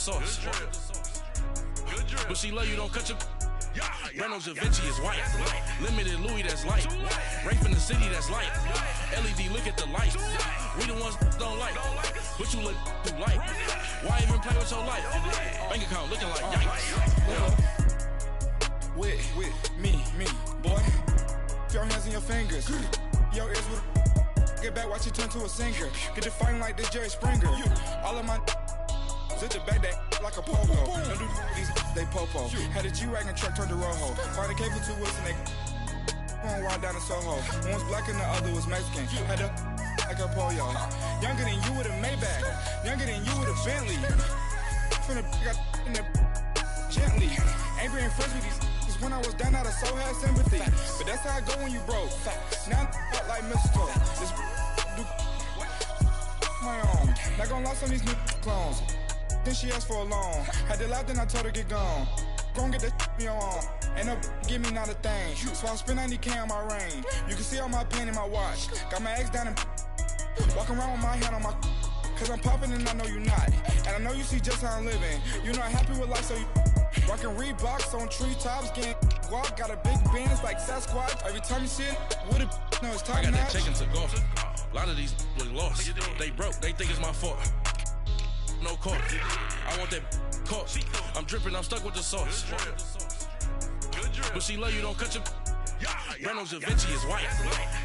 sauce. But she love you, don't cut your. Brando Da Vinci is white. Limited Louis, that's light. Rape in the city, that's light. LED, look at the light. We the ones don't like. But you look too light. Why even play with your life? Bank account looking like yikes. With me, boy. Your hands and your fingers. Your ears with get back, watch you turn to a singer. Get the fighting like this Jerry Springer. All of my sit the back that like a popo. Don't do these they popo. Had a G-Wagon truck turned to Rojo. Find a cable 2 wheels and they one ride down to Soho. One was black and the other was Mexican. Had a like a pollo. Younger than you with a Maybach. Younger than you with a Bentley. From the got in the gently. Ain't being friends with these when I was down out of soul had sympathy. But that's how I go when you broke. Now I'm like mistletoe. This do my own. Not gonna lie, some of these new clones. Then she asked for a loan. Had to laugh, then I told her get gone. Gon' get that me on. Ain't no give me not a thing. So I spend 90K on my range. You can see all my pain in my watch. Got my ex down and walking around with my hand on my. Cause I'm popping and I know you not. And I know you see just how I'm living. You're not happy with life, so you rockin' Reeboks on treetops, getting guap. Got a big band, it's like Sasquatch. Every time you see it, with it, no, it's top I got notch. that chicken to go. A lot of these look lost. They broke, they think it's my fault. No call. I want that caught. I'm dripping, I'm stuck with the sauce. But she love you, don't cut your. Brando Da Vinci is white.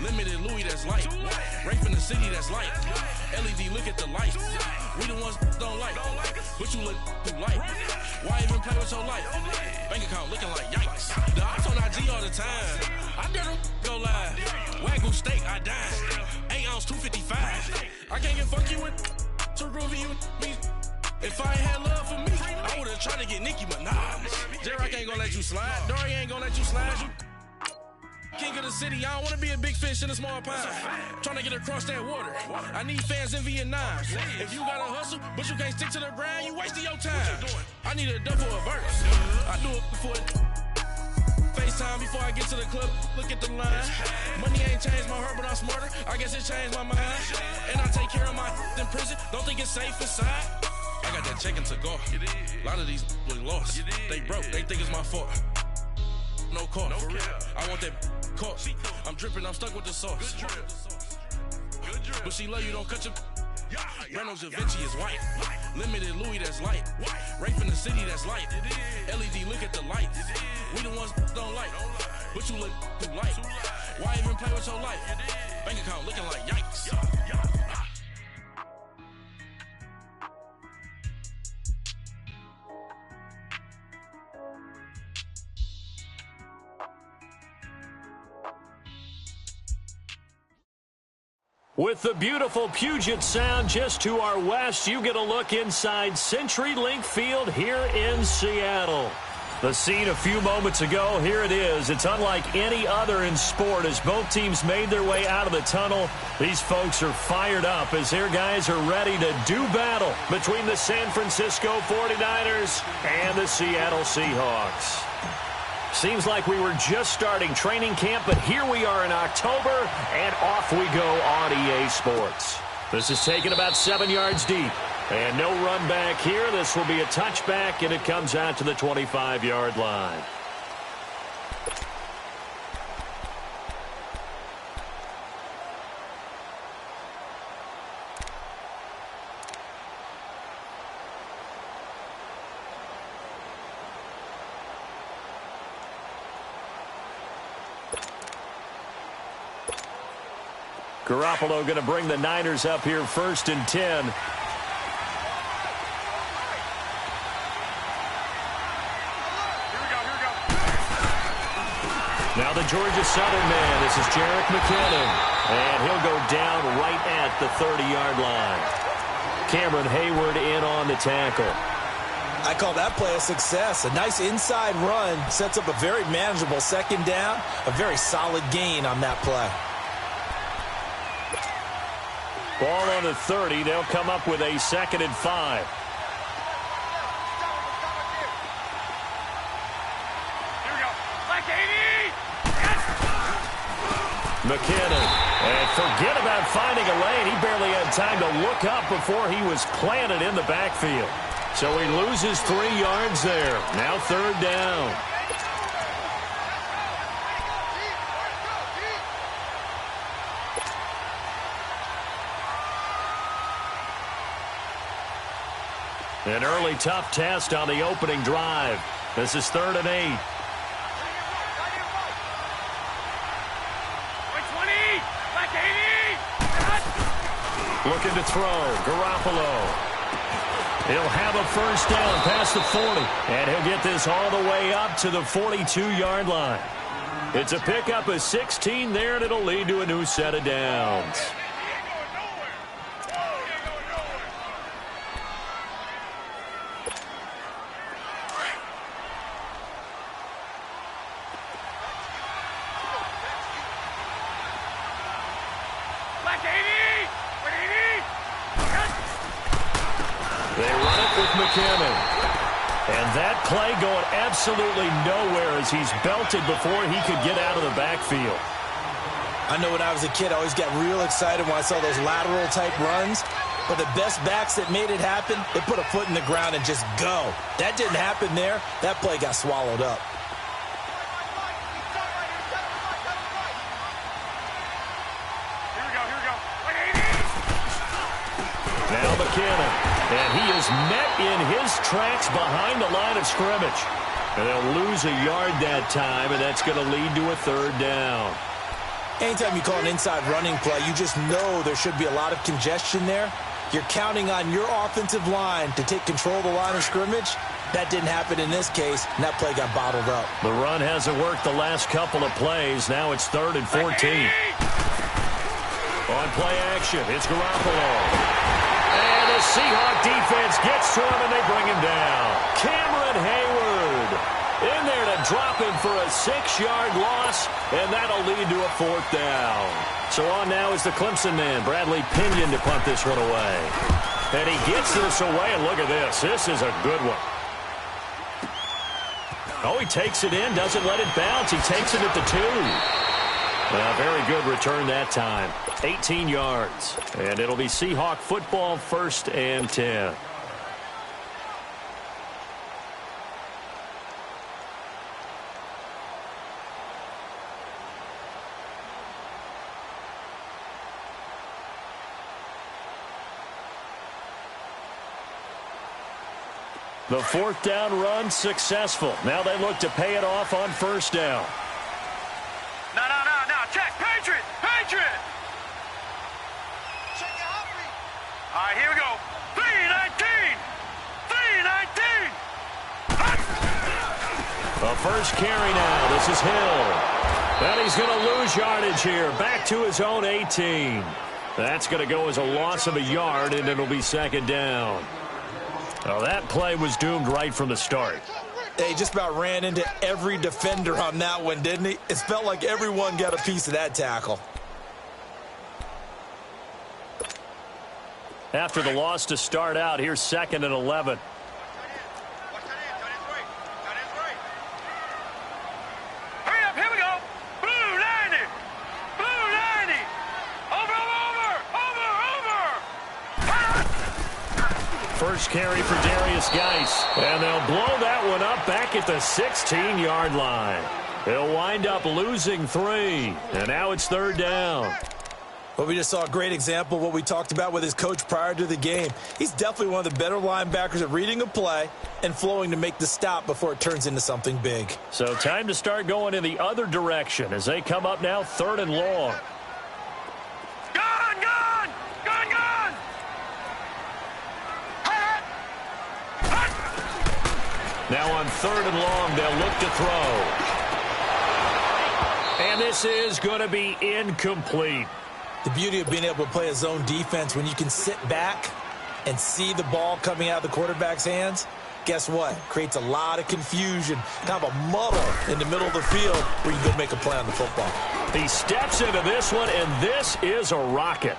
Limited Louis, that's light. Rape in the city, that's light. LED, look at the light. We the ones don't like. But you look too light. Why even play with your life? Bank account looking like yikes. The ops on IG all the time. I dare them go live. Wagyu steak, I dine. 8 ounce, 255. I can't get fuck you with too groovy you me. If I ain't had love for me, I would've tried to get Nicki Minaj. Derek ain't gonna let you slide. Dory ain't gonna let you slide. You king of the city, I don't wanna be a big fish in a small pond. Trying to get across that water. I need fans in Vietnam. If you gotta hustle, but you can't stick to the grind, you wasting your time. I need a double a verse. I do it for FaceTime before I get to the club. Look at the line. Money ain't changed my heart, but I'm smarter. I guess it changed my mind. And I take care of my in prison. Don't think it's safe inside. I got that chicken to go. A lot of these look lost. They broke, they think it's my fault. No call, for real. I want that caught. I'm dripping, I'm stuck with the sauce. But she love you, don't cut your. Brando Da Vinci is white. Limited Louis, that's light. Rape in the city, that's light. LED, look at the light. We the ones don't like. But you look too light. Why even play with your life? Bank account looking like yikes. With the beautiful Puget Sound just to our west, you get a look inside CenturyLink Field here in Seattle. The scene a few moments ago, here it is. It's unlike any other in sport as both teams made their way out of the tunnel. These folks are fired up as their guys are ready to do battle between the San Francisco 49ers and the Seattle Seahawks. Seems like we were just starting training camp, but here we are in October, and off we go on EA Sports. This is taken about 7 yards deep, and no run back here. This will be a touchback, and it comes out to the 25-yard line. Garoppolo going to bring the Niners up here 1st and 10. Now the Georgia Southern man. This is Jerick McKinnon. And he'll go down right at the 30-yard line. Cameron Hayward in on the tackle. I call that play a success. A nice inside run. Sets up a very manageable 2nd down. A very solid gain on that play. Ball on the 30. They'll come up with a 2nd and 5. McKinnon. And forget about finding a lane. He barely had time to look up before he was planted in the backfield. So he loses 3 yards there. Now 3rd down. An early tough test on the opening drive. This is 3rd and 8. Looking to throw. Garoppolo. He'll have a 1st down past the 40. And he'll get this all the way up to the 42-yard line. It's a pickup of 16 there, and it'll lead to a new set of downs. And that play going absolutely nowhere as he's belted before he could get out of the backfield. I know when I was a kid, I always got real excited when I saw those lateral-type runs. But the best backs that made it happen, they put a foot in the ground and just go. That didn't happen there. That play got swallowed up. Now McKinnon. And he is met in his tracks behind the line of scrimmage. And they'll lose a yard that time, and that's going to lead to a 3rd down. Anytime you call an inside running play, you just know there should be a lot of congestion there. You're counting on your offensive line to take control of the line of scrimmage. That didn't happen in this case, and that play got bottled up. The run hasn't worked the last couple of plays. Now it's 3rd and 14. On play action, it's Garoppolo. And the Seahawk defense gets to him, and they bring him down. Cameron Hayward in there to drop him for a 6-yard loss, and that'll lead to a 4th down. So on now is the Clemson man, Bradley Pinion, to punt this one away. And he gets this away, and look at this. This is a good one. Oh, he takes it in, doesn't let it bounce. He takes it at the 2. Very good return that time. 18 yards. And it'll be Seahawk football, 1st and 10. The 4th down run successful. Now they look to pay it off on 1st down. No. Check. Patriot. All right, here we go. 3-19. The first carry now. This is Hill. And he's going to lose yardage here. Back to his own 18. That's going to go as a loss of a yard, and it'll be 2nd down. Well, that play was doomed right from the start. He just about ran into every defender on that one, didn't he? It felt like everyone got a piece of that tackle. After the loss to start out, here's 2nd and 11. Hurry up, here we go. Blue 90. Over. First carry for Darius Geis. And they'll blow that one up back at the 16-yard line. They'll wind up losing 3. And now it's 3rd down. Well, we just saw a great example of what we talked about with his coach prior to the game. He's definitely one of the better linebackers at reading a play and flowing to make the stop before it turns into something big. So time to start going in the other direction as they come up now 3rd and long. Gone. Now on 3rd and long, they'll look to throw. And this is going to be incomplete. The beauty of being able to play a zone defense when you can sit back and see the ball coming out of the quarterback's hands, guess what? Creates a lot of confusion, kind of a muddle in the middle of the field where you can go make a play on the football. He steps into this one, and this is a rocket.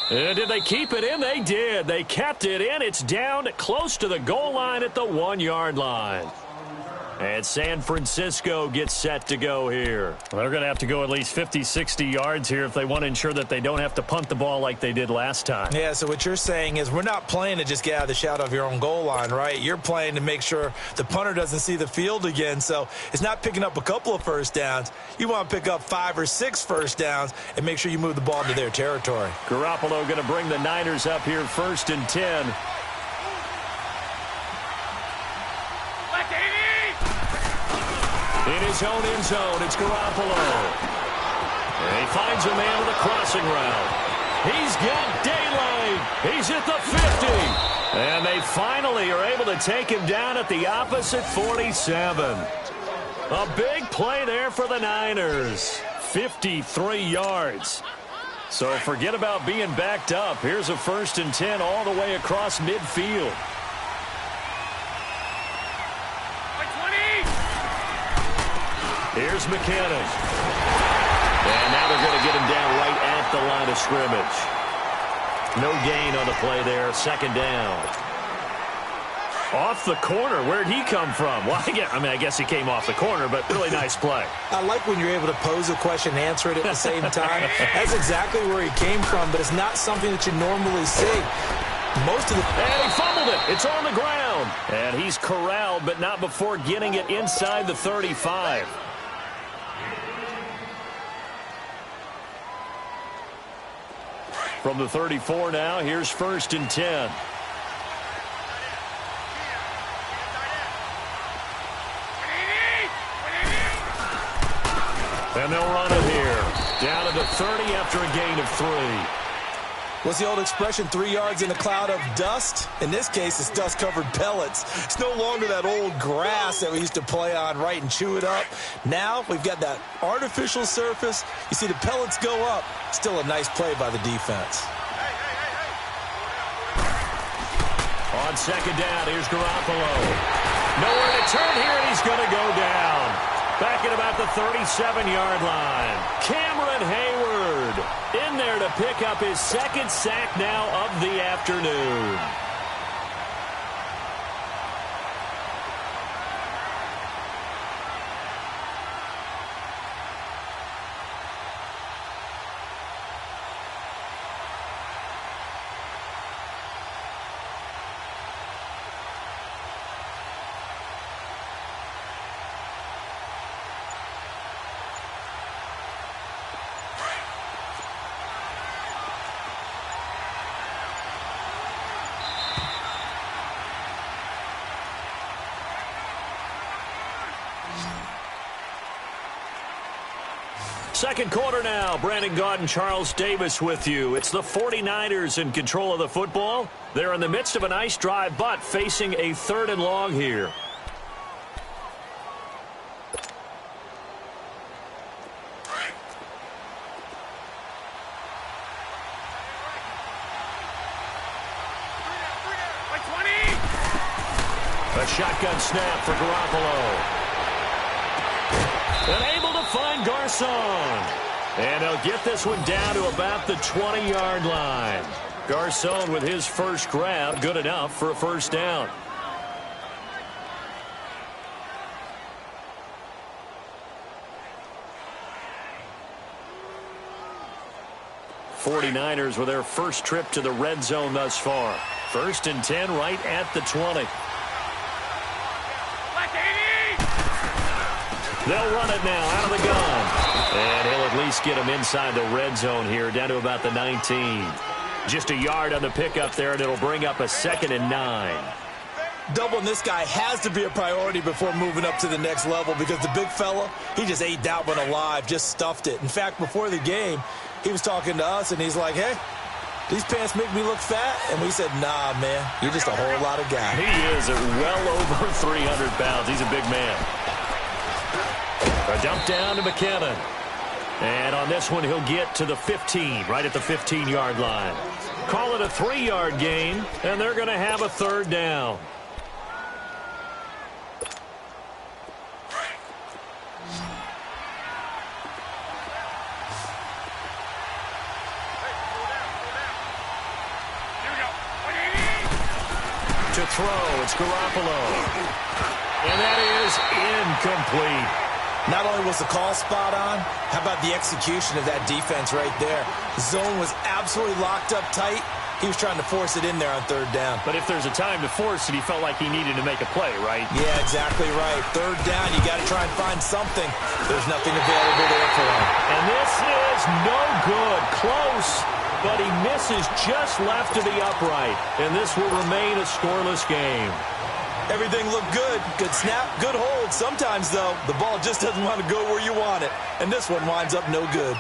And did they keep it in? They did. They kept it in. It's down close to the goal line at the 1-yard line. And San Francisco gets set to go here. Well, they're going to have to go at least 50, 60 yards here if they want to ensure that they don't have to punt the ball like they did last time. Yeah, so what you're saying is we're not playing to just get out of the shadow of your own goal line, right? You're playing to make sure the punter doesn't see the field again. So it's not picking up a couple of first downs. You want to pick up 5 or 6 first downs and make sure you move the ball into their territory. Garoppolo going to bring the Niners up here 1st and 10. In his own end zone, it's Garoppolo. And he finds a man with a crossing route. He's got daylight. He's at the 50. And they finally are able to take him down at the opposite 47. A big play there for the Niners. 53 yards. So forget about being backed up. Here's a 1st and 10 all the way across midfield. Here's McKinnon. And now they're going to get him down right at the line of scrimmage. No gain on the play there. 2nd down. Off the corner. Where'd he come from? Well, I guess he came off the corner, but really nice play. I like when you're able to pose a question and answer it at the same time. That's exactly where he came from, but it's not something that you normally see. And he fumbled it. It's on the ground. And he's corralled, but not before getting it inside the 35. From the 34 now, here's 1st and 10. And they'll run it here. Down to the 30 after a gain of 3. What's the old expression, 3 yards in a cloud of dust? In this case, it's dust-covered pellets. It's no longer that old grass that we used to play on, right, and chew it up. Now we've got that artificial surface. You see the pellets go up. Still a nice play by the defense. On 2nd down, here's Garoppolo. Nowhere to turn here, and he's going to go down. Back at about the 37-yard line. Cameron Hayward in there to pick up his 2nd sack now of the afternoon. Second quarter now. Brandon Gaudin and Charles Davis with you. It's the 49ers in control of the football. They're in the midst of a nice drive, but facing a 3rd and long here. A shotgun snap for Garoppolo. And able to find Garcon. And they'll get this one down to about the 20-yard line. Garcon with his first grab, good enough for a 1st down. '49ers with their first trip to the red zone thus far. 1st and 10 right at the 20. They'll run it now out of the gun. And he'll at least get him inside the red zone here, down to about the 19. Just a yard on the pickup there, and it'll bring up a 2nd and 9. Doubling this guy has to be a priority before moving up to the next level because the big fella, he just ate that one alive, just stuffed it. In fact, before the game, he was talking to us, and he's like, hey, these pants make me look fat. And we said, nah, man, you're just a whole lot of guy. He is well over 300 pounds. He's a big man. A dump down to McKinnon. And on this one, he'll get to the 15, right at the 15-yard line. Call it a 3-yard gain, and they're going to have a 3rd down. To throw, it's Garoppolo. And that is incomplete. Not only was the call spot on, how about the execution of that defense right there? The zone was absolutely locked up tight. He was trying to force it in there on third down. But if there's a time to force it, he felt like he needed to make a play, right? Yeah, exactly right. Third down, you got to try and find something. There's nothing available there for him. And this is no good. Close, but he misses just left to the upright. And this will remain a scoreless game. Everything looked good. Good snap, good hold. Sometimes, though, the ball just doesn't want to go where you want it. And this one winds up no good.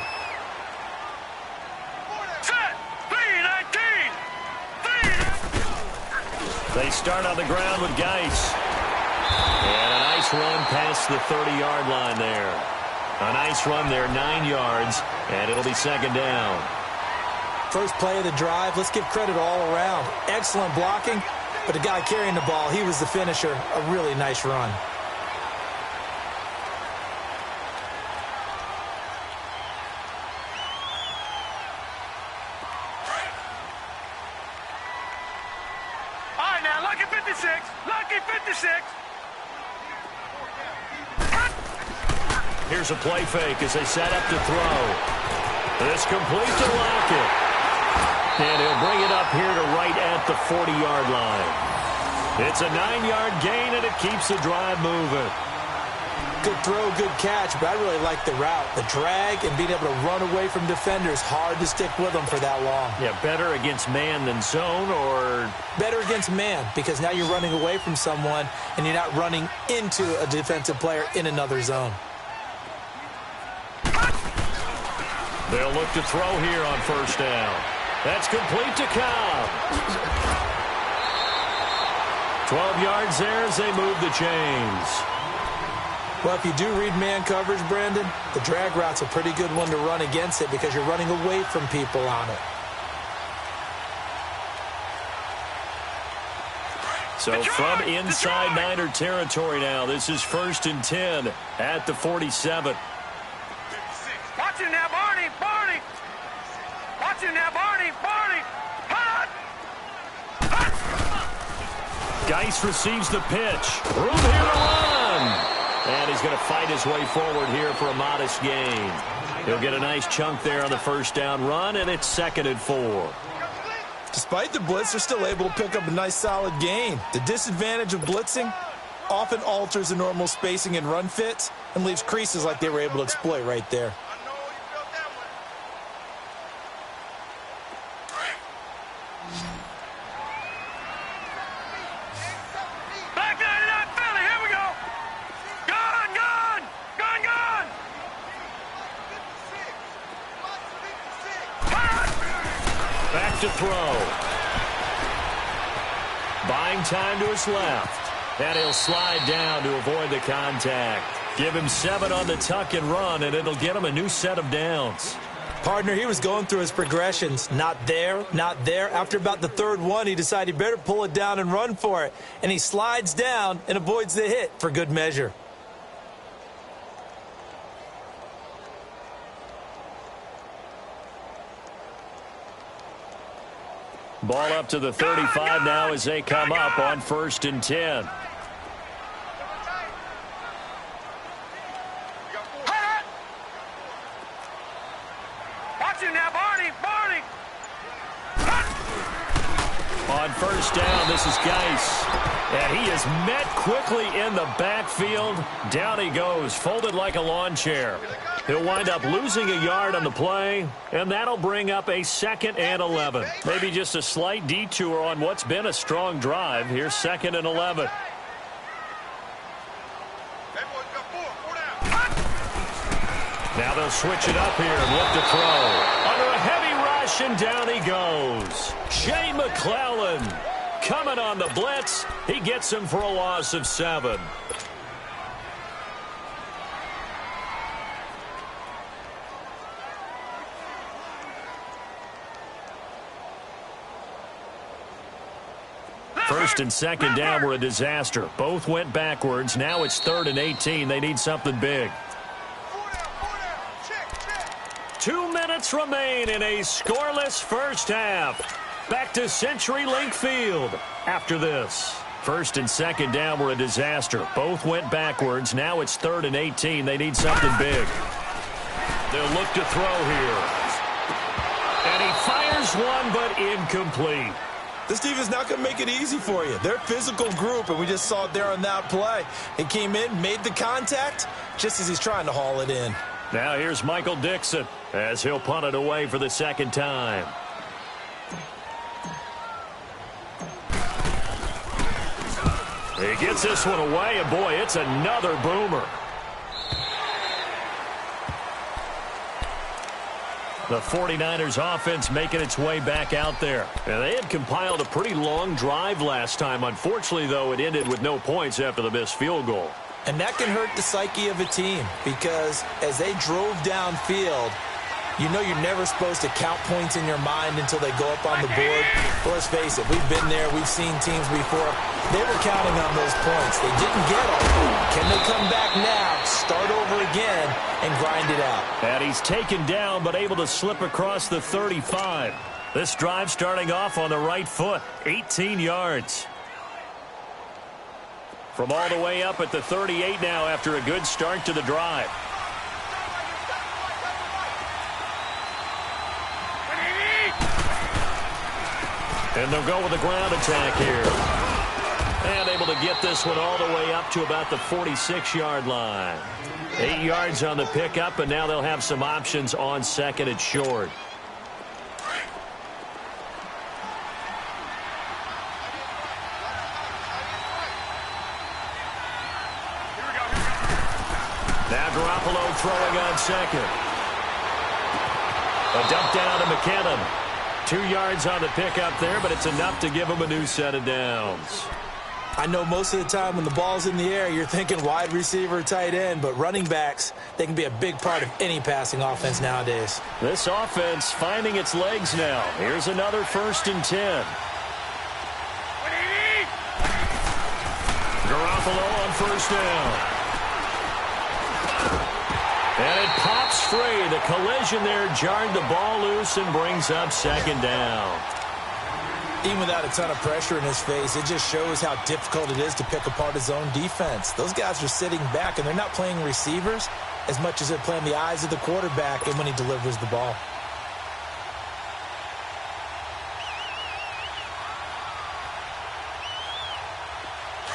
They start on the ground with Geis. And a nice run past the 30-yard line there. A nice run there, 9 yards, and it'll be second down. First play of the drive, let's give credit all around. Excellent blocking, but the guy carrying the ball, he was the finisher. A really nice run. Lucky 56! Lucky 56! Here's a play fake as they set up to throw. This complete to Lockett. And he'll bring it up here to right at the 40-yard line. It's a 9-yard gain, and it keeps the drive moving. Good throw, good catch, but I really like the route. The drag and being able to run away from defenders, hard to stick with them for that long. Yeah, better against man than zone, or? Better against man, because now you're running away from someone and you're not running into a defensive player in another zone. They'll look to throw here on first down. That's complete to Cobb. 12 yards there as they move the chains. Well, if you do read man coverage, Brandon, the drag route's a pretty good one to run against it because you're running away from people on it. So from inside Niner territory now, this is 1st and 10 at the 47. Watch him now, Barney! Barney! Watch him now, Barney! Barney! Hot! Hot! Geis receives the pitch. Room here to run. And he's going to fight his way forward here for a modest gain. He'll get a nice chunk there on the first down run, and it's 2nd and 4. Despite the blitz, they're still able to pick up a nice solid gain. The disadvantage of blitzing often alters the normal spacing and run fits and leaves creases like they were able to exploit right there. To throw. Buying time to his left. And he'll slide down to avoid the contact. Give him 7 on the tuck and run, and it'll get him a new set of downs. Partner, he was going through his progressions. Not there, not there. After about the 3rd one, he decided he better pull it down and run for it. And he slides down and avoids the hit for good measure. Ball up to the 35 now as they come up on 1st and 10. Watch him now, Barney! Barney! On first down, this is Geis. And he is met quickly in the backfield. Down he goes, folded like a lawn chair. He'll wind up losing a yard on the play, and that'll bring up a 2nd and 11. Maybe just a slight detour on what's been a strong drive. Here's 2nd and 11. Now they'll switch it up here and look to throw. Under a heavy rush, and down he goes. Jay McClellan coming on the blitz. He gets him for a loss of 7. First and 2nd down were a disaster. Both went backwards. Now it's 3rd and 18. They need something big. 2 minutes remain in a scoreless first half. Back to CenturyLink Field after this. First and second down were a disaster. Both went backwards. Now it's 3rd and 18. They need something big. They'll look to throw here. And he fires one, but incomplete. This defense not going to make it easy for you. They're a physical group, and we just saw it there on that play. He came in, made the contact, just as he's trying to haul it in. Now here's Michael Dixon as he'll punt it away for the second time. He gets this one away, and boy, it's another boomer. The 49ers offense making its way back out there. And they had compiled a pretty long drive last time. Unfortunately, though, it ended with no points after the missed field goal. And that can hurt the psyche of a team because as they drove downfield, you know you're never supposed to count points in your mind until they go up on the board. But let's face it, we've been there. We've seen teams before. They were counting on those points. They didn't get all of them. Can they come back now, start over again, and grind it out? And he's taken down but able to slip across the 35. This drive starting off on the right foot, 18 yards. From all the way up at the 38 now after a good start to the drive. And they'll go with a ground attack here. And able to get this one all the way up to about the 46-yard line. 8 yards on the pickup, and now they'll have some options on second and short. Now Garoppolo throwing on second. A dump down to McKinnon. 2 yards on the pickup there, but it's enough to give him a new set of downs. I know most of the time when the ball's in the air, you're thinking wide receiver, tight end, but running backs, they can be a big part of any passing offense nowadays. This offense finding its legs now. Here's another 1st and 10. Garoppolo on 1st down. And it pops free. The collision there jarred the ball loose and brings up 2nd down. Even without a ton of pressure in his face, it just shows how difficult it is to pick apart his own defense. Those guys are sitting back, and they're not playing receivers as much as they're playing the eyes of the quarterback and when he delivers the ball.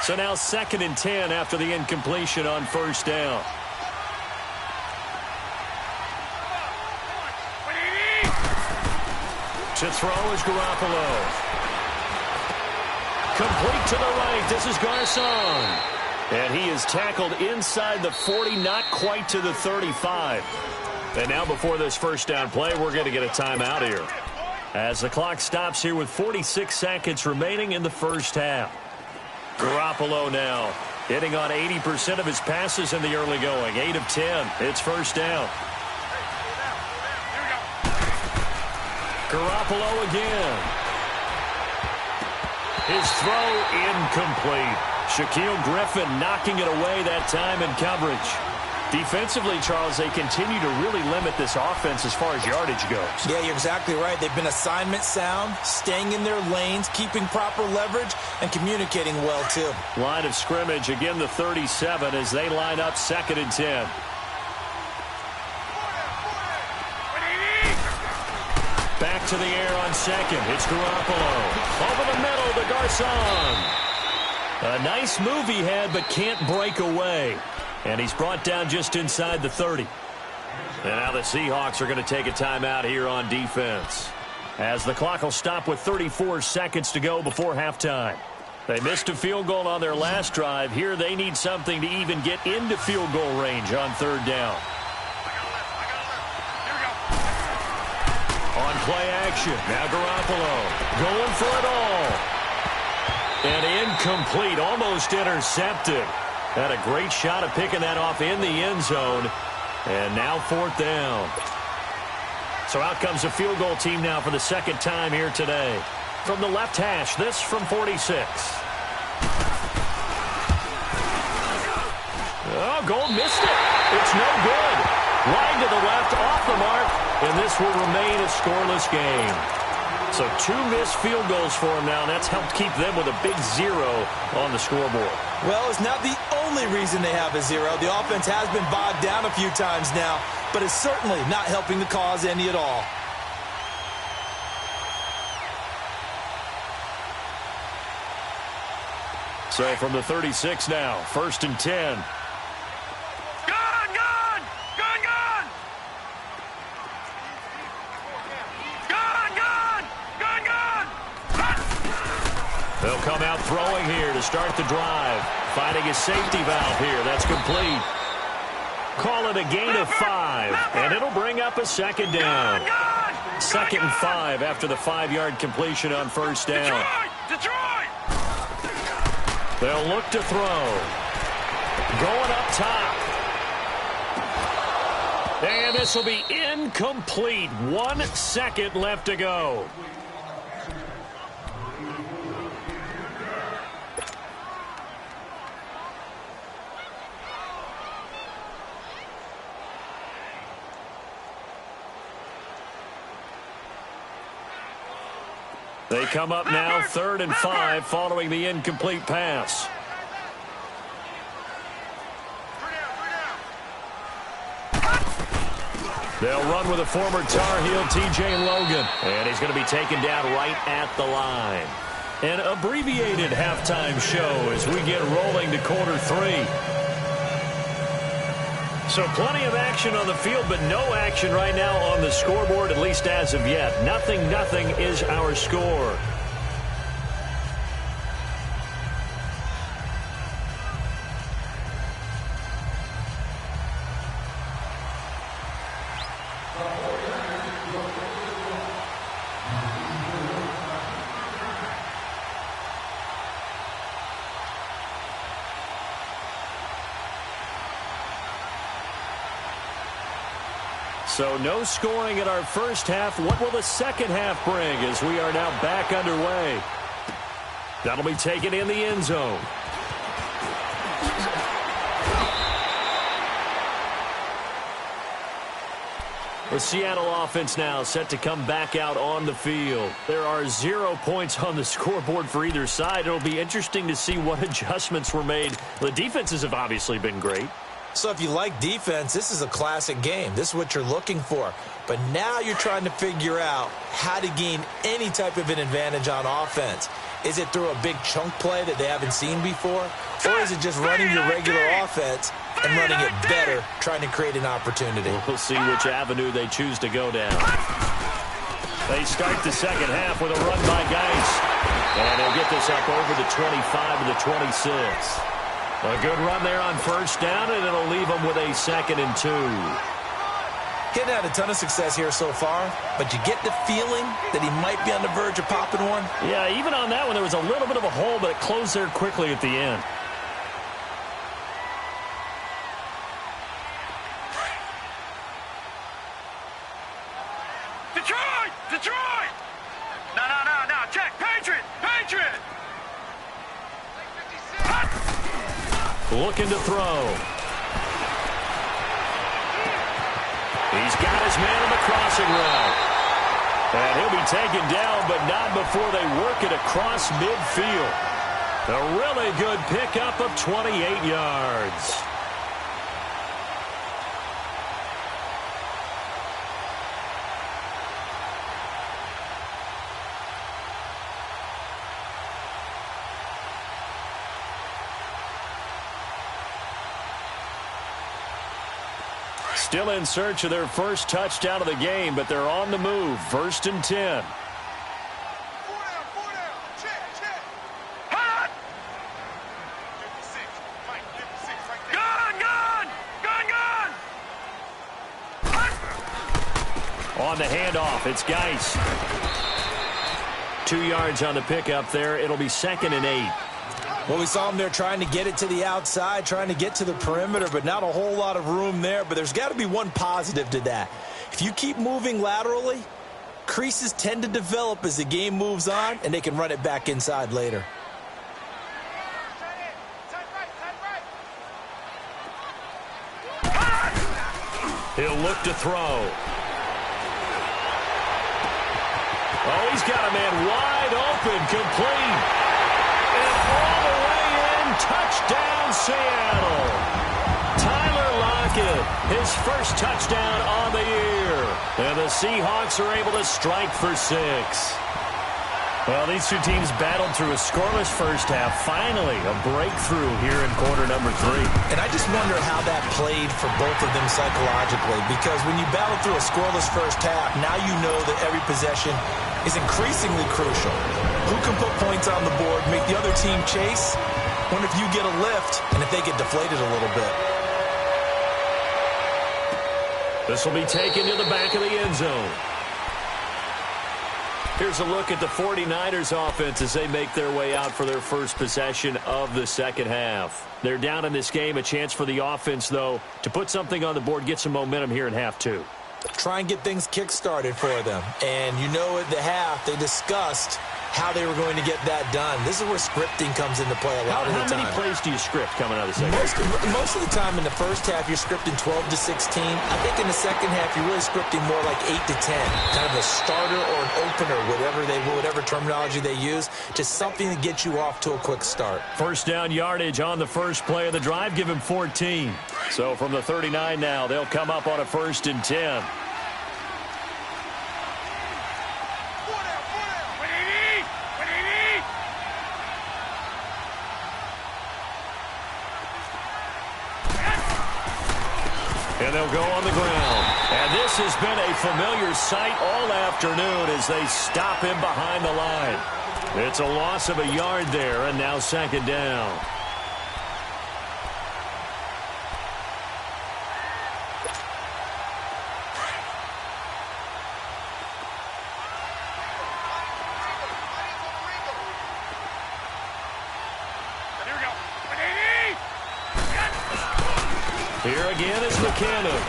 So now 2nd and 10 after the incompletion on 1st down. To throw is Garoppolo. Complete to the right. This is Garcon. And he is tackled inside the 40, not quite to the 35. And now before this 1st down play, we're going to get a timeout here. As the clock stops here with 46 seconds remaining in the 1st half. Garoppolo now hitting on 80% of his passes in the early going. 8 of 10. It's 1st down. Garoppolo again. His throw incomplete. Shaquille Griffin knocking it away that time in coverage. Defensively, Charles, they continue to really limit this offense as far as yardage goes. Yeah, you're exactly right. They've been assignment sound, staying in their lanes, keeping proper leverage, and communicating well, too. Line of scrimmage, again the 37 as they line up 2nd and 10. Back to the air on second. It's Garoppolo. Over the middle to Garcon. A nice move he had, but can't break away. And he's brought down just inside the 30. And now the Seahawks are going to take a timeout here on defense. As the clock will stop with 34 seconds to go before halftime. They missed a field goal on their last drive. Here they need something to even get into field goal range on 3rd down. On play action, now Garoppolo going for it all. And incomplete, almost intercepted. Had a great shot of picking that off in the end zone. And now 4th down. So out comes a field goal team now for the 2nd time here today. From the left hash, this from 46. Oh, Gold missed it. It's no good. Line to the left, off the mark, and this will remain a scoreless game. So 2 missed field goals for them now, and that's helped keep them with a big 0 on the scoreboard. Well, it's not the only reason they have a 0. The offense has been bogged down a few times now, but it's certainly not helping the cause any at all. So from the 36 now, 1st and 10. They'll come out throwing here to start the drive. Finding a safety valve here. That's complete. Call it a gain of 5, and it'll bring up a 2nd down. 2nd and 5 after the 5-yard completion on 1st down. Detroit! They'll look to throw. Going up top. And this will be incomplete. 1 second left to go. They come up now 3rd and 5 following the incomplete pass. They'll run with a former Tar Heel, T.J. Logan. And he's going to be taken down right at the line. An abbreviated halftime show as we get rolling to quarter 3. So plenty of action on the field, but no action right now on the scoreboard, at least as of yet. 0-0 is our score. So no scoring in our first half. What will the second half bring as we are now back underway? That'll be taken in the end zone. The Seattle offense now set to come back out on the field. There are 0 points on the scoreboard for either side. It'll be interesting to see what adjustments were made. The defenses have obviously been great. So if you like defense, this is a classic game. This is what you're looking for. But now you're trying to figure out how to gain any type of an advantage on offense. Is it through a big chunk play that they haven't seen before? Or is it just running your regular offense and running it better, trying to create an opportunity? We'll see which avenue they choose to go down. They start the second half with a run by Geis. And they'll get this up over the 25 to the 26. A good run there on 1st down, and it'll leave them with a 2nd and 2. Hadn't had a ton of success here so far, but you get the feeling that he might be on the verge of popping one. Yeah, even on that one, there was a little bit of a hole, but it closed there quickly at the end. Detroit! Detroit! No. Check. Patriot! Looking to throw. He's got his man on the crossing route. And he'll be taken down, but not before they work it across midfield. A really good pickup of 28 yards. Still in search of their first touchdown of the game, but they're on the move. 1st and 10. Check. Gun! On the handoff, it's Geis. 2 yards on the pickup there. It'll be 2nd and 8. Well, we saw him there trying to get it to the outside, trying to get to the perimeter, but not a whole lot of room there. But there's got to be one positive to that. If you keep moving laterally, creases tend to develop as the game moves on, and they can run it back inside later. He'll look to throw. Oh, he's got a man wide open, complete. And all the way in, touchdown, Seattle. Tyler Lockett, his first touchdown on the year. And the Seahawks are able to strike for 6. Well, these two teams battled through a scoreless first half. Finally, a breakthrough here in quarter number 3. And I just wonder how that played for both of them psychologically, because when you battle through a scoreless first half, now you know that every possession is increasingly crucial. Who can put points on the board, make the other team chase? Wonder if you get a lift and if they get deflated a little bit. This will be taken to the back of the end zone. Here's a look at the 49ers offense as they make their way out for their first possession of the second half. They're down in this game. A chance for the offense, though, to put something on the board, get some momentum here in half 2. Try and get things kick-started for them. And you know at the half, they discussed how they were going to get that done. This is where scripting comes into play a lot of the time. How many plays do you script coming out of the second half? Most of the time in the first half, you're scripting 12 to 16. I think in the second half, you're really scripting more like 8 to 10. Kind of a starter or an opener, whatever terminology they use, just something to get you off to a quick start. First down yardage on the first play of the drive. Give him 14. So from the 39 now, they'll come up on a 1st and 10. And they'll go on the ground. And this has been a familiar sight all afternoon as they stop him behind the line. It's a loss of a yard there, and now 2nd down. Here again is McKinnon.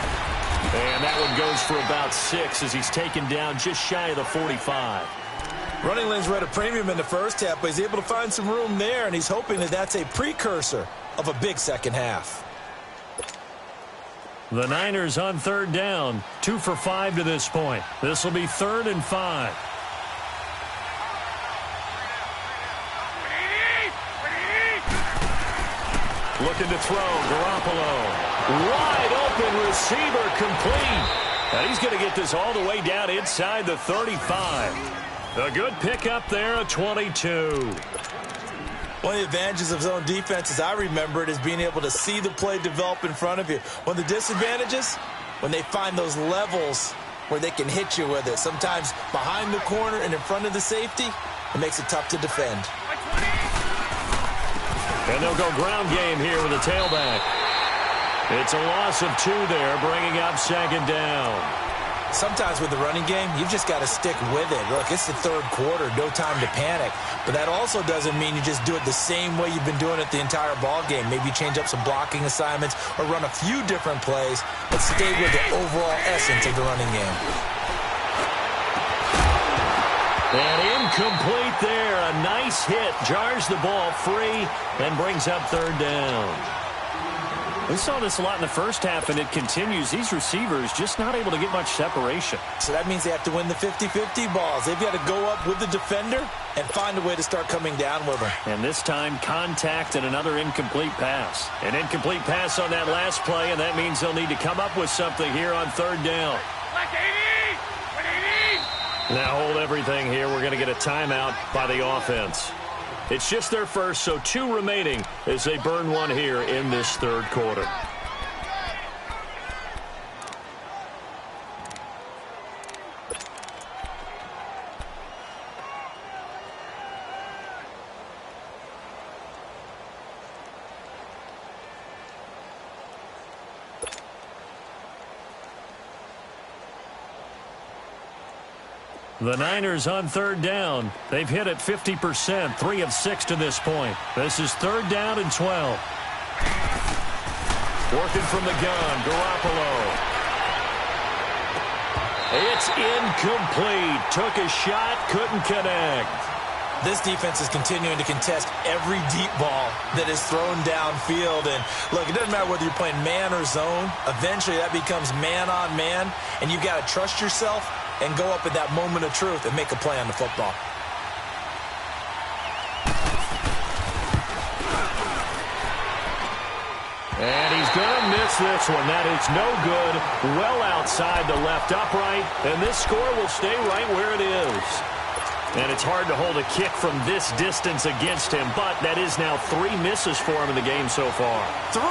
And that one goes for about 6 as he's taken down just shy of the 45. Running lanes were at a premium in the first half, but he's able to find some room there, and he's hoping that that's a precursor of a big second half. The Niners on 3rd down, 2 for 5 to this point. This will be 3rd and 5. Looking to throw, Garoppolo. Wide open receiver, complete. And he's going to get this all the way down inside the 35. A good pickup there, a 22. One of the advantages of zone defense, as I remember it, is being able to see the play develop in front of you. One of the disadvantages, when they find those levels where they can hit you with it. Sometimes behind the corner and in front of the safety, it makes it tough to defend. And they'll go ground game here with a tailback. It's a loss of 2 there, bringing up 2nd down. Sometimes with the running game, you've just got to stick with it. Look, it's the 3rd quarter, no time to panic. But that also doesn't mean you just do it the same way you've been doing it the entire ball game. Maybe change up some blocking assignments or run a few different plays, but stay with the overall essence of the running game. And incomplete there. A nice hit. Jars the ball free and brings up 3rd down. We saw this a lot in the first half, and it continues. These receivers just not able to get much separation. So that means they have to win the 50-50 balls. They've got to go up with the defender and find a way to start coming down with them. And this time, contact and another incomplete pass. An incomplete pass on that last play, and that means they'll need to come up with something here on 3rd down. Now hold everything here. We're going to get a timeout by the offense. It's just their first, so 2 remaining as they burn one here in this 3rd quarter. The Niners on 3rd down. They've hit it 50%, 3 of 6 to this point. This is 3rd down and 12. Working from the gun, Garoppolo. It's incomplete. Took a shot, couldn't connect. This defense is continuing to contest every deep ball that is thrown downfield. And look, it doesn't matter whether you're playing man or zone. Eventually that becomes man on man, and you've got to trust yourself and go up in that moment of truth and make a play on the football. And he's going to miss this one. That is no good. Well outside the left upright. And this score will stay right where it is. And it's hard to hold a kick from this distance against him. But that is now 3 misses for him in the game so far. 3!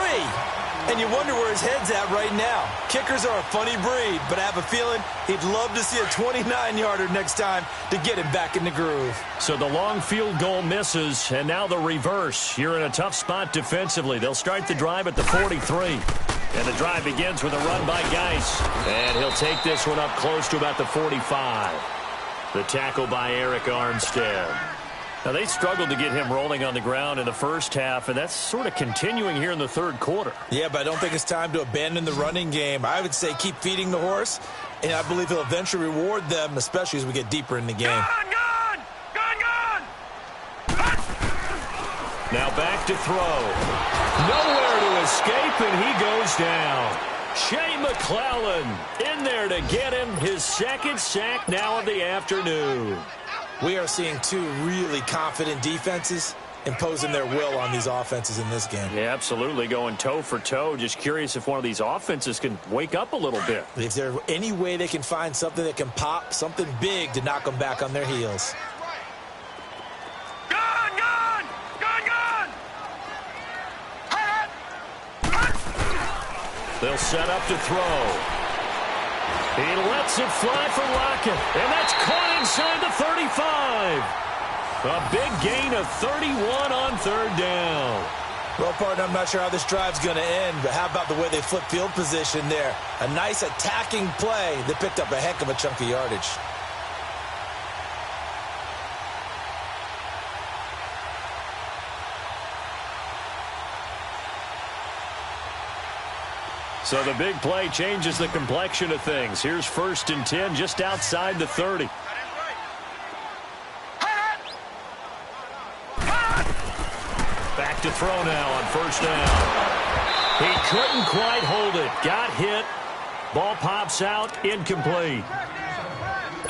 And you wonder where his head's at right now. Kickers are a funny breed, but I have a feeling he'd love to see a 29-yarder next time to get him back in the groove. So the long field goal misses, and now the reverse. You're in a tough spot defensively. They'll start the drive at the 43. And the drive begins with a run by Geis. And he'll take this one up close to about the 45. The tackle by Eric Armstead. Now, they struggled to get him rolling on the ground in the first half, and that's sort of continuing here in the third quarter. Yeah, but I don't think it's time to abandon the running game. I would say keep feeding the horse, and I believe he'll eventually reward them, especially as we get deeper in the game. Gone! Now back to throw. Nowhere to escape, and he goes down. Shea McClellan in there to get him his second sack now of the afternoon. We are seeing 2 really confident defenses imposing their will on these offenses in this game. Yeah, absolutely, going toe for toe. Just curious if one of these offenses can wake up a little bit. Is there any way they can find something that can pop, something big to knock them back on their heels? They'll set up to throw. He lets it fly for Lockett, and that's caught inside the 35. A big gain of 31 on third down. Well, partner, I'm not sure how this drive's going to end, but how about the way they flip field position there? A nice attacking play that picked up a heck of a chunk of yardage. So the big play changes the complexion of things. Here's 1st and 10 just outside the 30. Back to throw now on 1st down. He couldn't quite hold it. Got hit. Ball pops out. Incomplete.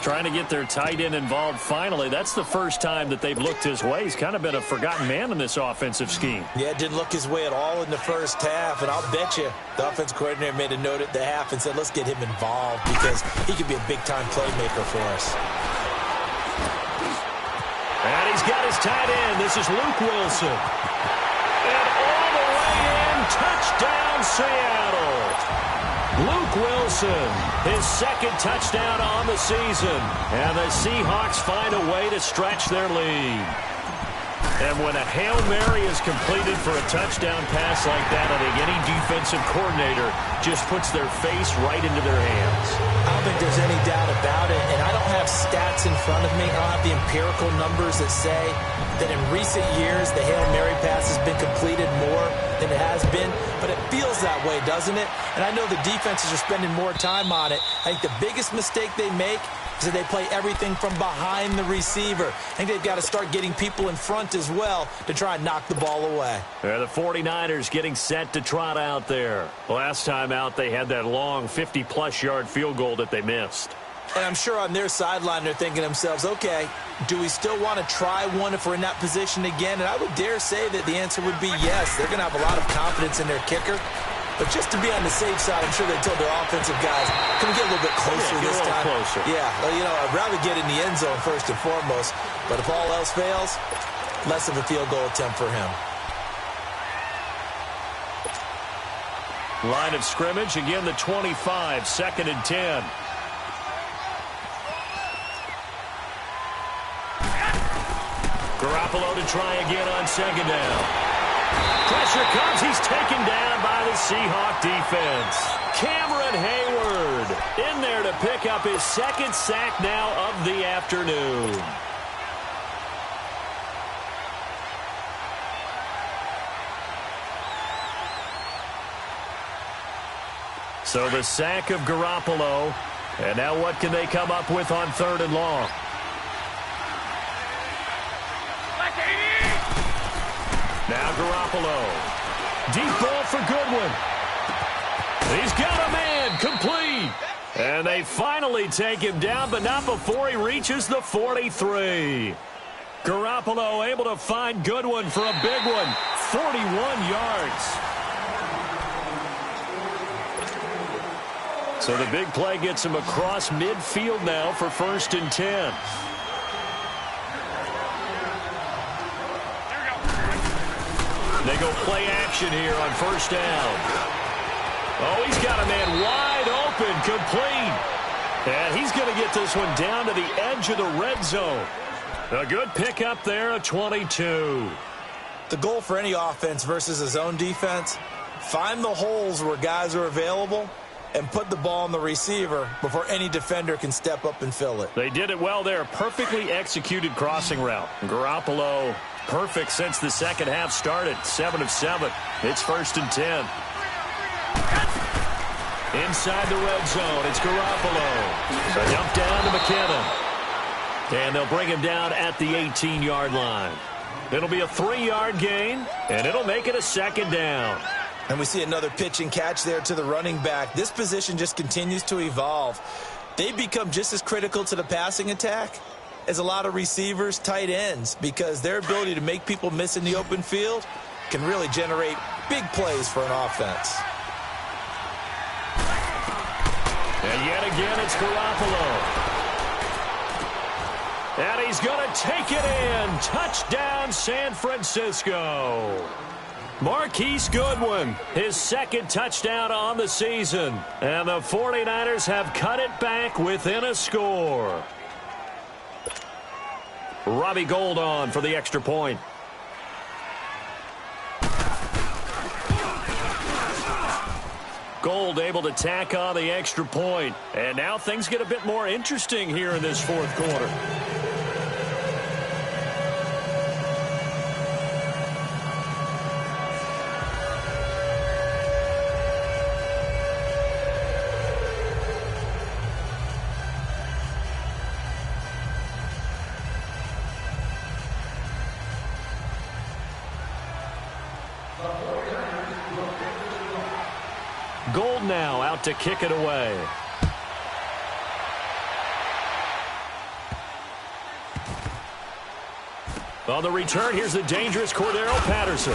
Trying to get their tight end involved finally. That's the first time that they've looked his way. He's kind of been a forgotten man in this offensive scheme. Yeah, didn't look his way at all in the first half, and I'll bet you the offense coordinator made a note at the half and said, let's get him involved because he could be a big-time playmaker for us. And he's got his tight end. This is Luke Wilson. And all the way in, touchdown Seattle. Luke Wilson, his second touchdown on the season. And the Seahawks find a way to stretch their lead. And when a Hail Mary is completed for a touchdown pass like that, I think any defensive coordinator just puts their face right into their hands. I don't think there's any doubt about it, and I don't have stats in front of me. I don't have the empirical numbers that say that in recent years the Hail Mary pass has been completed more than it has been, but it feels that way, doesn't it? And I know the defenses are spending more time on it. I think the biggest mistake they make is that they play everything from behind the receiver. I think they've got to start getting people in front as well to try and knock the ball away. The 49ers getting set to trot out there. Last time out, they had that long 50-plus yard field goal that they missed. And I'm sure on their sideline they're thinking to themselves, okay, do we still want to try one if we're in that position again? And I would dare say that the answer would be yes. They're going to have a lot of confidence in their kicker. But just to be on the safe side, I'm sure they told their offensive guys, can we get a little bit closer this time? Closer. Yeah, well, you know, I'd rather get in the end zone first and foremost. But if all else fails, less of a field goal attempt for him. Line of scrimmage, again the 25, 2nd and 10. Garoppolo to try again on 2nd down. Pressure comes. He's taken down by the Seahawk defense. Cameron Hayward in there to pick up his 2nd sack now of the afternoon. So the sack of Garoppolo. And now what can they come up with on 3rd and long? Now Garoppolo. Deep ball for Goodwin. He's got a man. Complete. And they finally take him down, but not before he reaches the 43. Garoppolo able to find Goodwin for a big one, 41 yards. So the big play gets him across midfield now for 1st and 10. They go play action here on 1st down. Oh, he's got a man wide open, complete. And he's going to get this one down to the edge of the red zone. A good pickup there, a 22. The goal for any offense versus a zone defense, find the holes where guys are available and put the ball on the receiver before any defender can step up and fill it. They did it well there. Perfectly executed crossing route. Garoppolo, perfect since the second half started. 7 of 7. It's 1st and 10. Inside the red zone, it's Garoppolo. So dump down to McKinnon. And they'll bring him down at the 18-yard line. It'll be a 3-yard gain, and it'll make it a 2nd down. And we see another pitch and catch there to the running back. This position just continues to evolve. They become just as critical to the passing attack as a lot of receivers, tight ends, because their ability to make people miss in the open field can really generate big plays for an offense. And yet again, it's Garoppolo. And he's going to take it in. Touchdown, San Francisco. Marquise Goodwin, his 2nd touchdown on the season. And the 49ers have cut it back within a score. Robbie Gould on for the extra point. Gould able to tack on the extra point. And now things get a bit more interesting here in this 4th quarter. Gould now out to kick it away. On the return, here's the dangerous Cordero Patterson.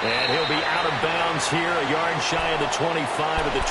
And he'll be out of bounds here, a yard shy of the 25 at the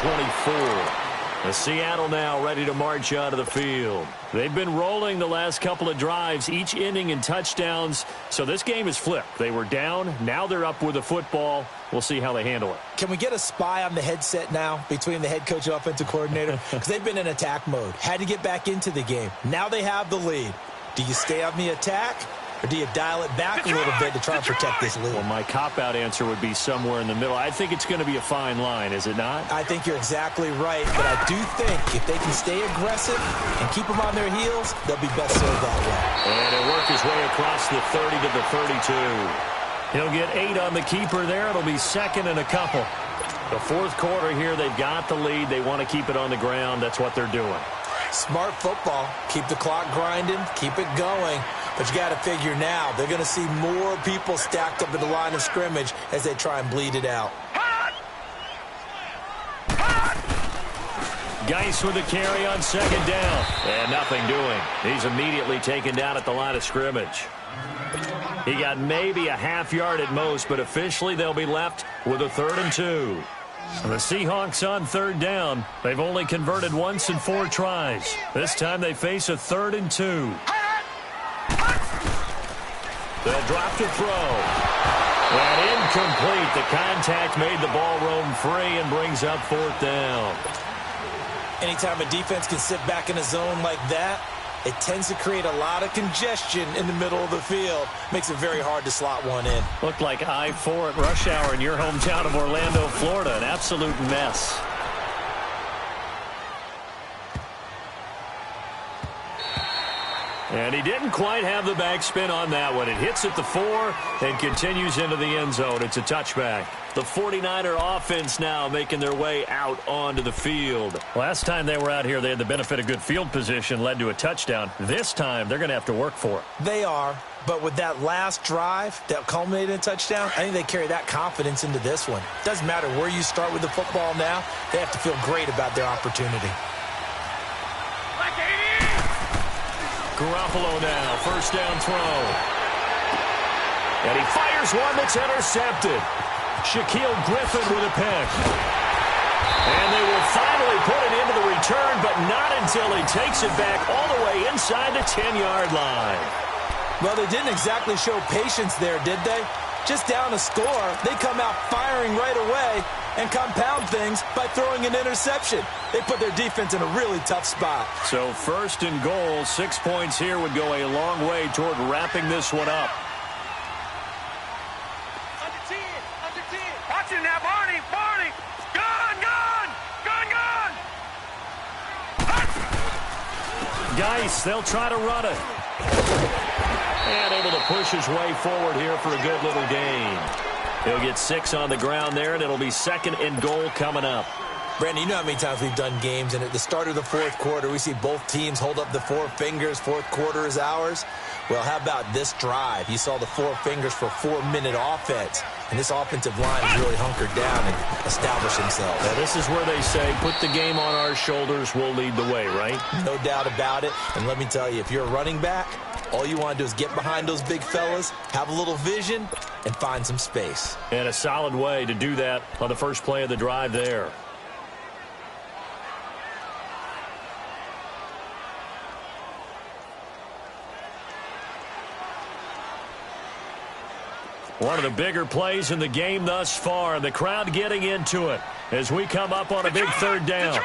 24. Seattle now ready to march out of the field. They've been rolling the last couple of drives, each ending in touchdowns. So this game is flipped. They were down. Now they're up with the football. We'll see how they handle it. Can we get a spy on the headset now between the head coach and offensive coordinator? Because they've been in attack mode. Had to get back into the game. Now they have the lead. Do you stay on the attack? Or do you dial it back a little bit to try and protect this lead? Well, my cop-out answer would be somewhere in the middle. I think it's going to be a fine line, is it not? I think you're exactly right, but I do think if they can stay aggressive and keep them on their heels, they'll be best served that way. And he'll work his way across the 30 to the 32. He'll get 8 on the keeper there. It'll be 2nd and a couple. The 4th quarter here, they've got the lead. They want to keep it on the ground. That's what they're doing. Smart football. Keep the clock grinding. Keep it going. But you got to figure now, they're going to see more people stacked up at the line of scrimmage as they try and bleed it out. Geis with the carry on 2nd down. And nothing doing. He's immediately taken down at the line of scrimmage. He got maybe a half yard at most, but officially they'll be left with a 3rd and 2. The Seahawks on 3rd down. They've only converted once in 4 tries. This time they face a 3rd and 2. They'll drop to throw. And incomplete. The contact made the ball roam free and brings up 4th down. Anytime a defense can sit back in a zone like that, it tends to create a lot of congestion in the middle of the field. Makes it very hard to slot one in. Looked like I-4 at rush hour in your hometown of Orlando, Florida. An absolute mess. And he didn't quite have the backspin on that one. It hits at the 4 and continues into the end zone. It's a touchback. The 49er offense now making their way out onto the field. Last time they were out here, they had the benefit of good field position, led to a touchdown. This time, they're going to have to work for it. They are, but with that last drive that culminated in a touchdown, I think they carry that confidence into this one. Doesn't matter where you start with the football now, they have to feel great about their opportunity. Garoppolo now, first down throw. And he fires one that's intercepted. Shaquille Griffin with a pick. And they will finally put it into the return, but not until he takes it back all the way inside the 10-yard line. Well, they didn't exactly show patience there, did they? Just down a score, they come out firing right away and compound things by throwing an interception. They put their defense in a really tough spot. So first and goal, 6 points here would go a long way toward wrapping this one up. Under 10. Watch it now, Barney. Gun. Geis, they'll try to run it. And able to push his way forward here for a good little gain. He'll get 6 on the ground there, and it'll be second and goal coming up. Brandon, you know how many times we've done games, and at the start of the fourth quarter, we see both teams hold up the 4 fingers, fourth quarter is ours. Well, how about this drive? You saw the 4 fingers for 4-minute offense, and this offensive line has really hunkered down and established themselves. Now, this is where they say, put the game on our shoulders, we'll lead the way, right? No doubt about it, and let me tell you, if you're a running back, all you want to do is get behind those big fellas, have a little vision, and find some space. And a solid way to do that on the first play of the drive there. One of the bigger plays in the game thus far. The crowd getting into it as we come up on a big third down.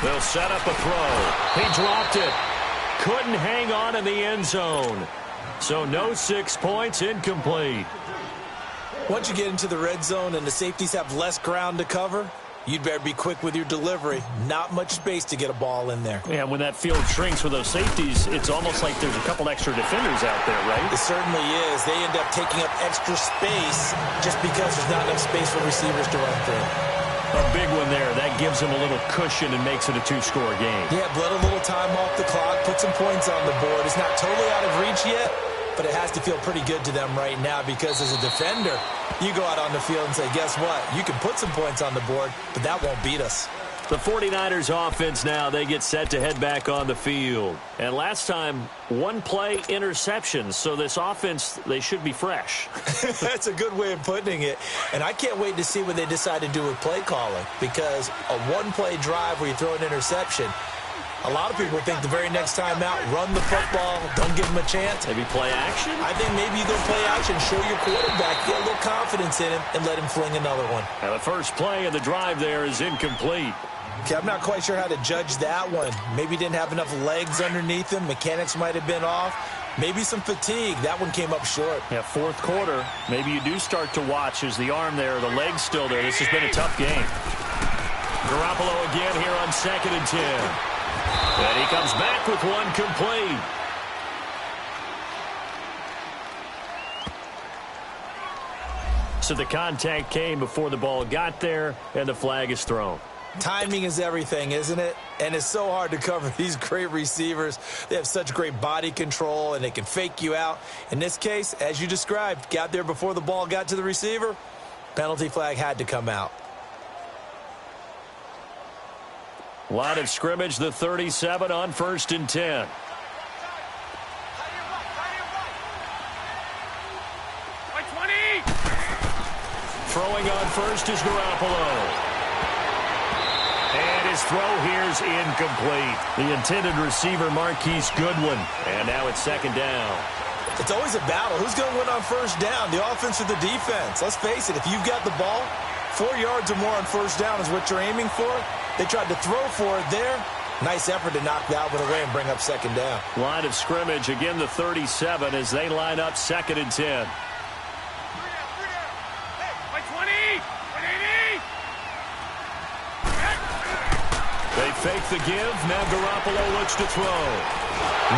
They'll set up a throw. He dropped it. Couldn't hang on in the end zone. So no 6 points, incomplete. Once you get into the red zone and the safeties have less ground to cover, you'd better be quick with your delivery. Not much space to get a ball in there. Yeah, when that field shrinks with those safeties, it's almost like there's a couple extra defenders out there, right? It certainly is. They end up taking up extra space just because there's not enough space for receivers to run through. A big one there. That gives them a little cushion and makes it a 2-score game. Yeah, let a little time off the clock, put some points on the board. It's not totally out of reach yet, but it has to feel pretty good to them right now because as a defender, you go out on the field and say, guess what? You can put some points on the board, but that won't beat us. The 49ers offense now, they get set to head back on the field. And last time, 1-play interceptions. So this offense, they should be fresh. That's a good way of putting it. And I can't wait to see what they decide to do with play calling because a 1-play drive where you throw an interception, a lot of people think the very next time out, run the football, don't give them a chance. Maybe play action? I think maybe you go play action, show your quarterback, get a little confidence in him, and let him fling another one. And the first play of the drive there is incomplete. Okay, I'm not quite sure how to judge that one. Maybe didn't have enough legs underneath him. Mechanics might have been off. Maybe some fatigue. That one came up short. Yeah, fourth quarter. Maybe you do start to watch as the arm there, the leg's still there. This has been a tough game. Garoppolo again here on 2nd and 10. And he comes back with one complete. So the contact came before the ball got there, and the flag is thrown. Timing is everything, isn't it? And it's so hard to cover these great receivers. They have such great body control, and they can fake you out. In this case, as you described, got there before the ball got to the receiver. Penalty flag had to come out. Line of scrimmage, the 37 on 1st and 10. Throwing on first is Garoppolo. And his throw here is incomplete. The intended receiver, Marquise Goodwin. And now it's 2nd down. It's always a battle. Who's going to win on 1st down, the offense or the defense? Let's face it, if you've got the ball, 4 yards or more on 1st down is what you're aiming for. They tried to throw for it there. Nice effort to knock that one away and bring up 2nd down. Line of scrimmage, again the 37 as they line up 2nd and 10. They fake the give. Now Garoppolo looks to throw.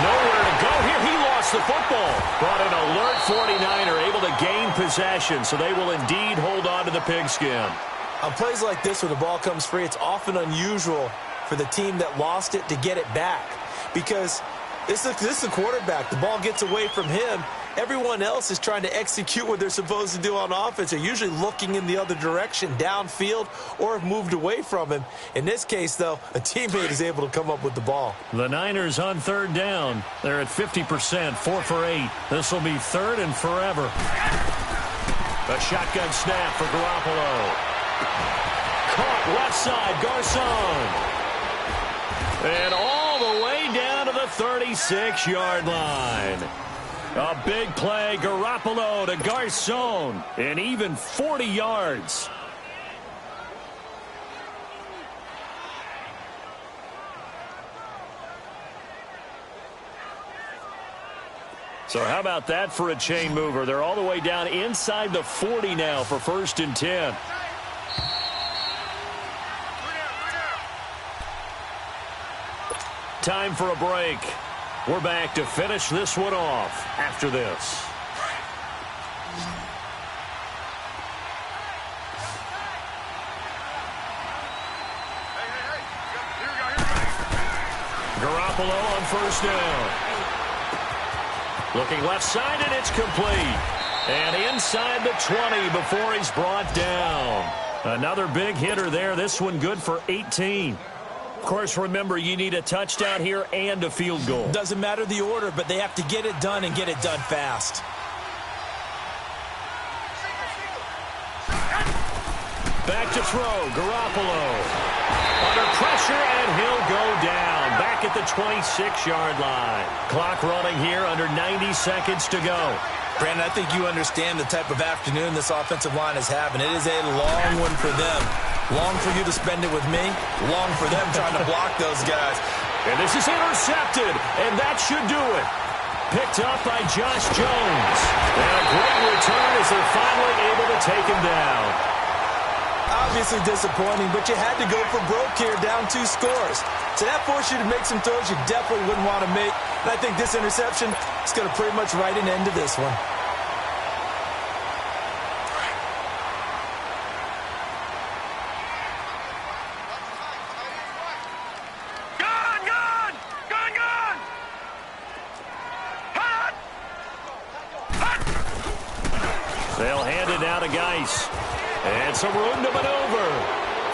Nowhere to go here. He lost the football. But an alert 49er able to gain possession, so they will indeed hold on to the pigskin. On plays like this where the ball comes free, it's often unusual for the team that lost it to get it back. Because this is the quarterback. The ball gets away from him. Everyone else is trying to execute what they're supposed to do on offense. They're usually looking in the other direction, downfield, or have moved away from him. In this case, though, a teammate is able to come up with the ball. The Niners on third down. They're at 50%, 4 for 8. This will be third and forever. A shotgun snap for Garoppolo. Caught left side, Garcon. And all the way down to the 36-yard line. A big play, Garoppolo to Garcon, and even 40 yards. So how about that for a chain mover? They're all the way down inside the 40 now for 1st and 10. Time for a break. We're back to finish this one off after this. Garoppolo on 1st down. Looking left side, and it's complete. And inside the 20 before he's brought down. Another big hitter there. This one good for 18. Of course, remember, you need a touchdown here and a field goal. Doesn't matter the order, but they have to get it done and get it done fast. Back to throw, Garoppolo. Under pressure, and he'll go down. Back at the 26-yard line. Clock running here, under 90 seconds to go. Brandon, I think you understand the type of afternoon this offensive line is having. It is a long one for them. Long for you to spend it with me. Long for them trying to block those guys. And this is intercepted, and that should do it. Picked up by Josh Jones. And a great return as they're finally able to take him down. Obviously disappointing, but you had to go for broke here, down 2 scores. So that forced you to make some throws you definitely wouldn't want to make. And I think this interception is going to pretty much write an end to this one. They'll hand it now to Geis. And some room to maneuver.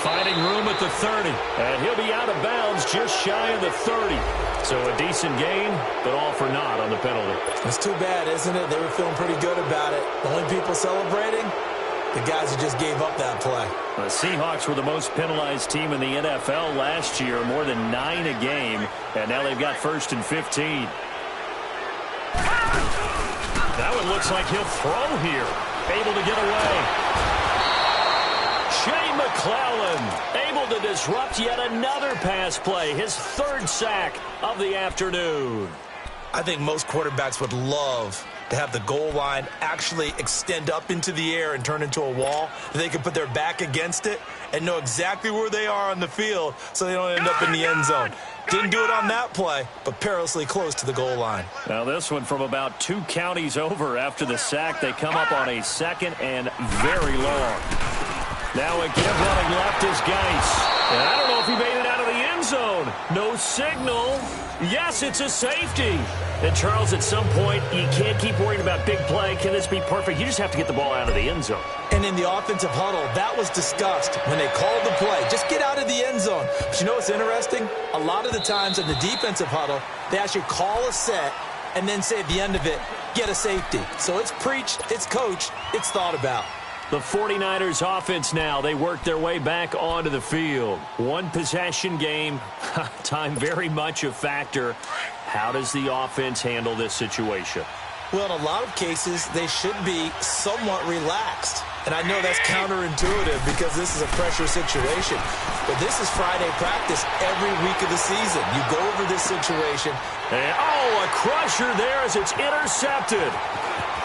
Finding room at the 30. And he'll be out of bounds just shy of the 30. So a decent gain, but all for naught on the penalty. It's too bad, isn't it? They were feeling pretty good about it. The only people celebrating, the guys who just gave up that play. The Seahawks were the most penalized team in the NFL last year, more than 9 a game. And now they've got 1st and 15. That one looks like he'll throw here. Able to get away. Shea McClellan able to disrupt yet another pass play. His 3rd sack of the afternoon. I think most quarterbacks would love to have the goal line actually extend up into the air and turn into a wall. They can put their back against it and know exactly where they are on the field so they don't end up in the end zone. Didn't do it on that play, but perilously close to the goal line. Now this one from about 2 counties over after the sack. They come up on a 2nd and very long. Now a give running left is Geis. And I don't know if he made it out of the end zone. No signal. Yes, it's a safety. And Charles, at some point, you can't keep worrying about big play. Can this be perfect? You just have to get the ball out of the end zone. And in the offensive huddle, that was discussed when they called the play. Just get out of the end zone. But you know what's interesting? A lot of the times in the defensive huddle, they actually call a set and then say at the end of it, get a safety. So it's preached, it's coached, it's thought about. The 49ers offense now, they work their way back onto the field. 1 possession game, time very much a factor. How does the offense handle this situation? Well, in a lot of cases, they should be somewhat relaxed. And I know that's counterintuitive because this is a pressure situation. But this is Friday practice every week of the season. You go over this situation. And, oh, a crusher there as it's intercepted.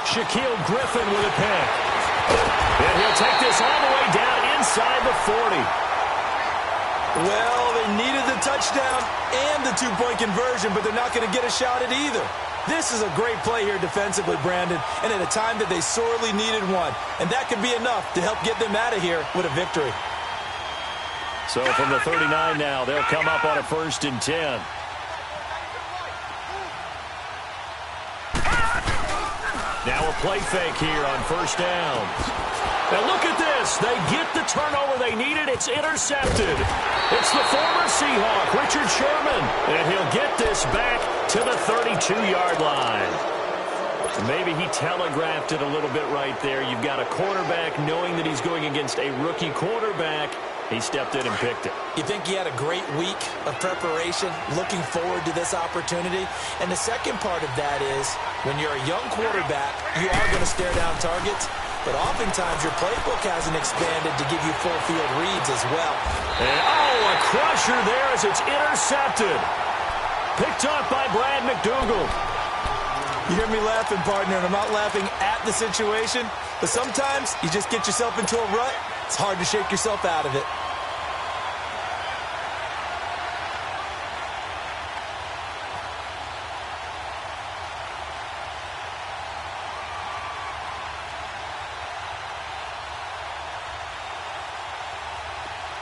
Shaquille Griffin with a pick. And he'll take this all the way down inside the 40. Well, they needed the touchdown and the two-point conversion, but they're not going to get a shot at either. This is a great play here defensively, Brandon, and at a time that they sorely needed one. And that could be enough to help get them out of here with a victory. So from the 39 now, they'll come up on a 1st and 10. Now a play fake here on 1st down. Now look at this. They get the turnover they needed. It's intercepted. It's the former Seahawk, Richard Sherman. And he'll get this back to the 32-yard line. Maybe he telegraphed it a little bit right there. You've got a quarterback knowing that he's going against a rookie quarterback. He stepped in and picked it. You think he had a great week of preparation, looking forward to this opportunity? And the second part of that is, when you're a young quarterback, you are going to stare down targets, but oftentimes your playbook hasn't expanded to give you full field reads as well. And, a crusher there as it's intercepted. Picked up by Brad McDougal. You hear me laughing, partner, and I'm not laughing at the situation, but sometimes you just get yourself into a rut. It's hard to shake yourself out of it.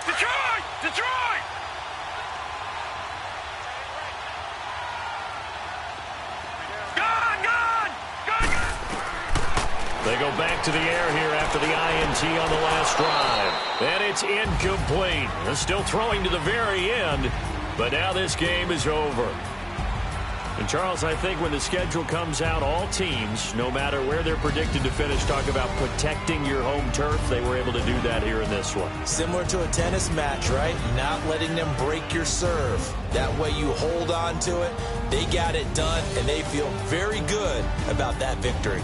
Detroit! Detroit! They go back to the air here after the INT on the last drive. And it's incomplete. They're still throwing to the very end, but now this game is over. And, Charles, I think when the schedule comes out, all teams, no matter where they're predicted to finish, talk about protecting your home turf. They were able to do that here in this one. Similar to a tennis match, right? Not letting them break your serve. That way you hold on to it. They got it done, and they feel very good about that victory.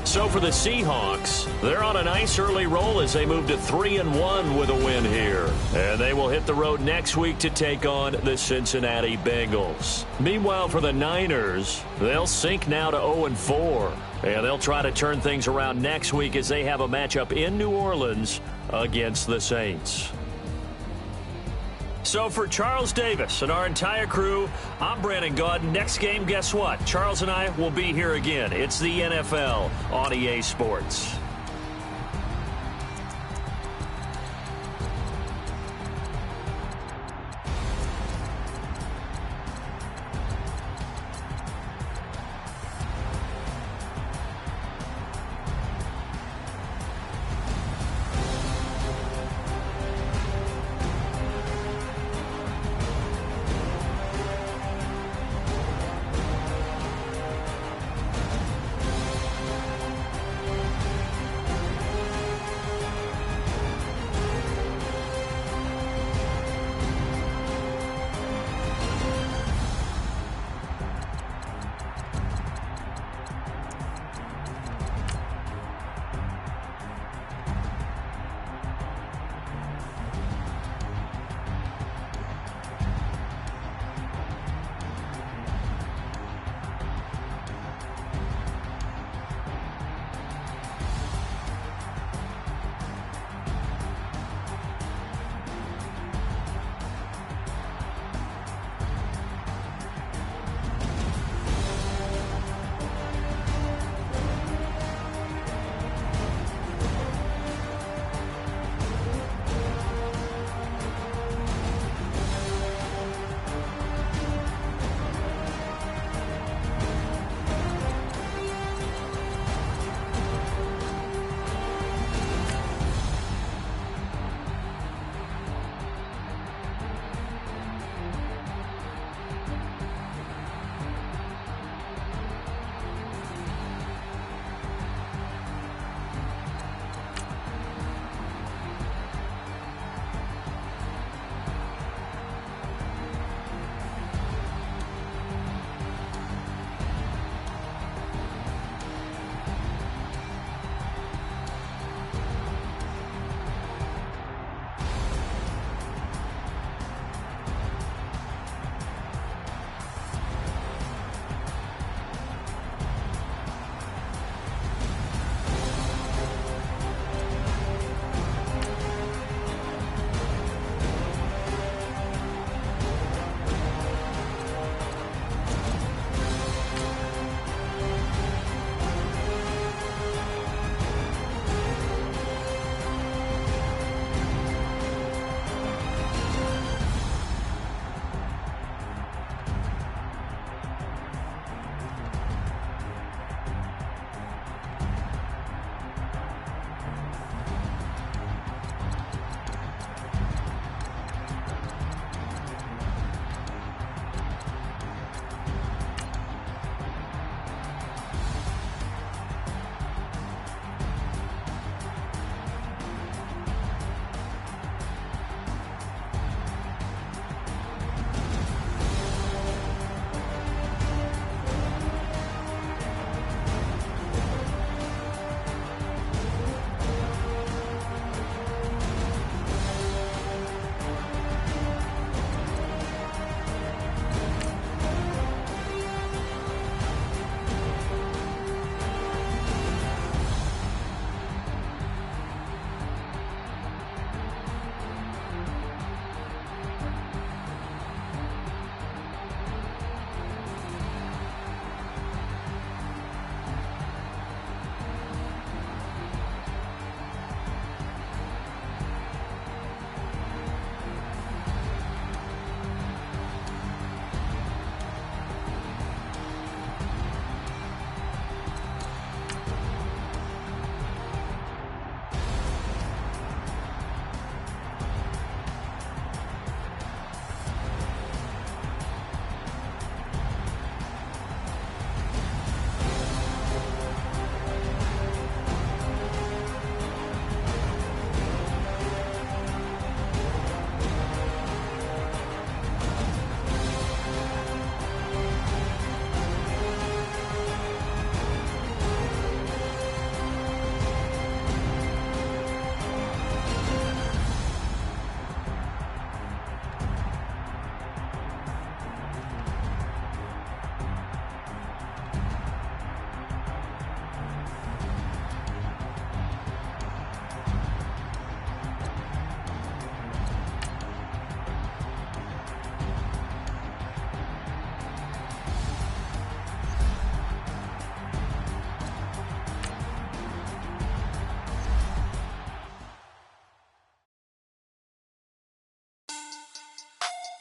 So for the Seahawks, they're on a nice early roll as they move to 3-1 with a win here. And they will hit the road next week to take on the Cincinnati Bengals. Meanwhile, for the Niners, they'll sink now to 0-4. And they'll try to turn things around next week as they have a matchup in New Orleans against the Saints. So for Charles Davis and our entire crew, I'm Brandon Gaudin. Next game, guess what? Charles and I will be here again. It's the NFL on EA Sports.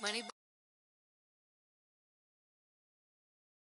Money.